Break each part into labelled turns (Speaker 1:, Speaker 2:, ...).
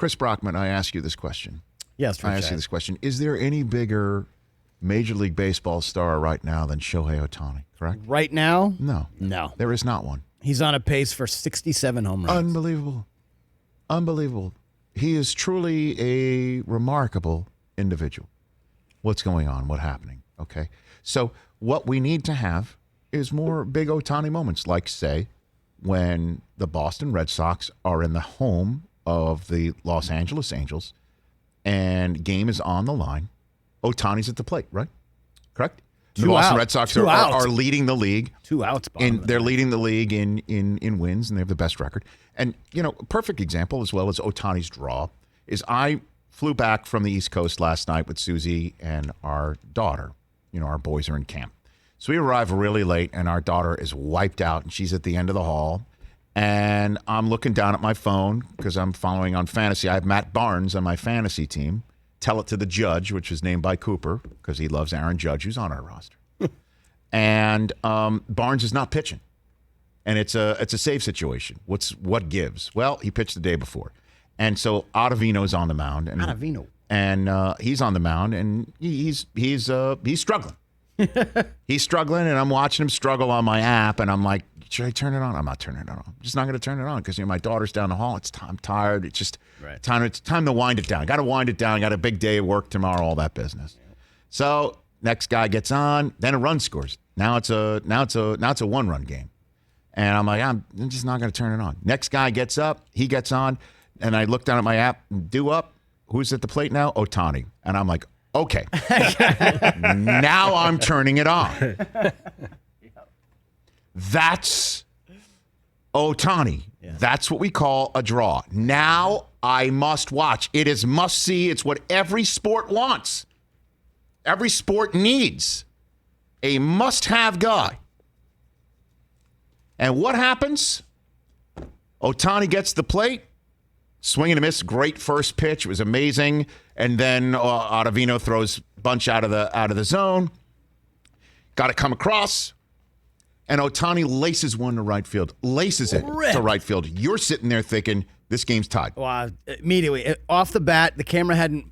Speaker 1: Chris Brockman, I ask you this question.
Speaker 2: Yes,
Speaker 1: I ask you this question. Is there any bigger Major League Baseball star right now than Shohei Ohtani, correct?
Speaker 2: Right now?
Speaker 1: No.
Speaker 2: No.
Speaker 1: There is not one.
Speaker 2: He's on a pace for 67 home runs.
Speaker 1: Unbelievable. Unbelievable. He is truly a remarkable individual. What's going on? What's happening? Okay. So what we need to have is more big Ohtani moments, like, say, when the Boston Red Sox are in the home of the Los Angeles Angels and game is on the line. Ohtani's at the plate, right? Correct? The Boston Red Sox are leading the league.
Speaker 2: 2 outs.
Speaker 1: They're leading the league in wins, and they have the best record. And, a perfect example, as well as Ohtani's draw, is I flew back from the East Coast last night with Susie and our daughter. Our boys are in camp. So we arrive really late, and our daughter is wiped out, and she's at the end of the hall. And I'm looking down at my phone because I'm following on fantasy. I have Matt Barnes on my fantasy team. Tell it to the Judge, which is named by Cooper because he loves Aaron Judge, who's on our roster. And Barnes is not pitching, and it's a save situation. What gives? Well, he pitched the day before, and so Ottavino's on the mound. And he's on the mound, and he's struggling. He's struggling, and I'm watching him struggle on my app, and I'm like, should I turn it on? I'm not turning it on. I'm just not going to turn it on because my daughter's down the hall. I'm tired. It's just time to wind it down. Got to wind it down. Got a big day of work tomorrow. All that business. So next guy gets on, then a run scores. Now it's a 1-run game, and I'm like, I'm just not going to turn it on. Next guy gets up. He gets on, and I look down at my app. Due up. Who's at the plate now? Ohtani, and I'm like, okay, now I'm turning it on. That's Ohtani. Yeah. That's what we call a draw. Now I must watch. It is must see. It's what every sport wants. Every sport needs a must-have guy. And what happens? Ohtani gets the plate. Swing and a miss. Great first pitch. It was amazing. And then Ottavino throws bunch out of the zone. Got to come across. And Ohtani laces one to right field. Laces it to right field. You're sitting there thinking, this game's tied.
Speaker 2: Well, immediately. Off the bat, the camera hadn't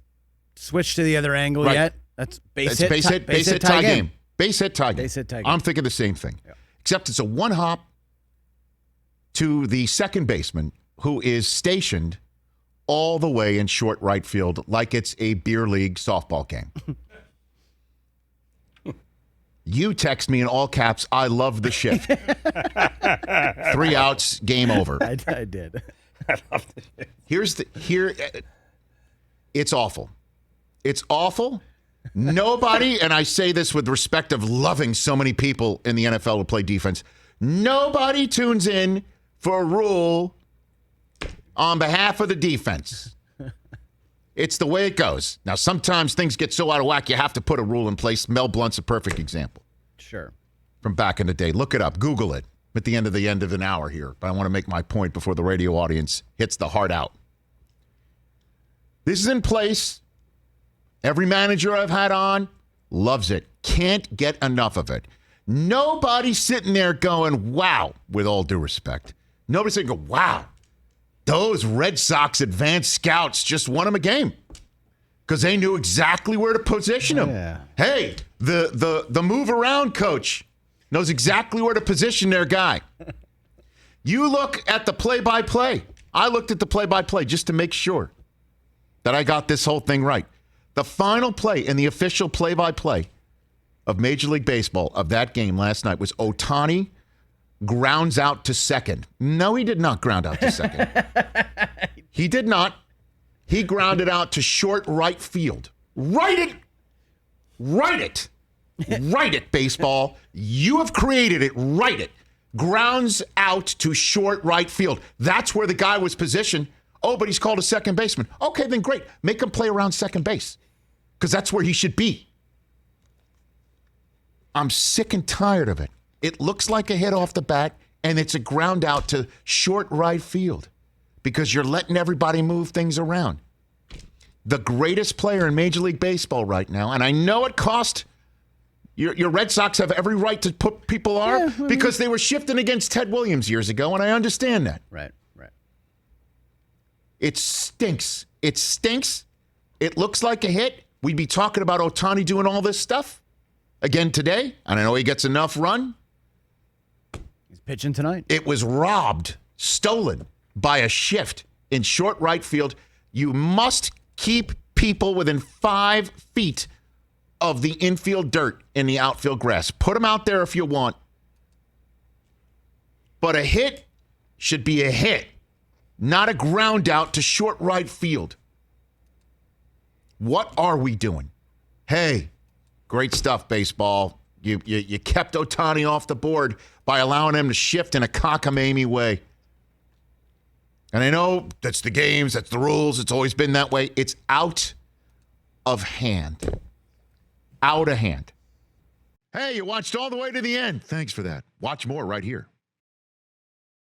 Speaker 2: switched to the other angle yet. That's base hit, tie game. Base hit, tie game. I'm thinking the same thing. Yeah. Except it's a one hop to the second baseman who is stationed all the way in short right field like it's a beer league softball game. You text me in all caps, I love the shift. 3 outs, game over. I did.
Speaker 1: I love the shift. It's awful. It's awful. Nobody, and I say this with respect of loving so many people in the NFL who play defense, nobody tunes in for a rule on behalf of the defense. It's the way it goes. Now, sometimes things get so out of whack, you have to put a rule in place. Mel Blunt's a perfect example.
Speaker 2: Sure.
Speaker 1: From back in the day. Look it up. Google it. At the end of an hour here. But I want to make my point before the radio audience hits the heart out. This is in place. Every manager I've had on loves it. Can't get enough of it. Nobody's sitting there going, wow, with all due respect. Nobody's saying, wow, those Red Sox advanced scouts just won him a game because they knew exactly where to position him. Yeah. Hey, the move around coach knows exactly where to position their guy. You look at the play-by-play. I looked at the play-by-play just to make sure that I got this whole thing right. The final play in the official play-by-play of Major League Baseball of that game last night was Ohtani grounds out to second. No, he did not ground out to second. He did not. He grounded out to short right field. Write it. Write it. Write it, baseball. You have created it. Write it. Grounds out to short right field. That's where the guy was positioned. Oh, but he's called a second baseman. Okay, then great. Make him play around second base because that's where he should be. I'm sick and tired of it. It looks like a hit off the bat, and it's a ground out to short right field because you're letting everybody move things around. The greatest player in Major League Baseball right now, and I know it cost your Red Sox have every right to put people on because they were shifting against Ted Williams years ago, and I understand that.
Speaker 2: Right.
Speaker 1: It stinks. It stinks. It looks like a hit. We'd be talking about Ohtani doing all this stuff again today. And I know he gets enough run.
Speaker 2: He's pitching tonight.
Speaker 1: It was robbed, stolen by a shift in short right field. You must keep people within 5 feet of the infield dirt in the outfield grass. Put them out there if you want. But a hit should be a hit, not a ground out to short right field. What are we doing? Hey, great stuff, baseball. You kept Ohtani off the board by allowing him to shift in a cockamamie way. And I know that's the games, that's the rules. It's always been that way. It's out of hand. Out of hand. Hey, you watched all the way to the end. Thanks for that. Watch more right here.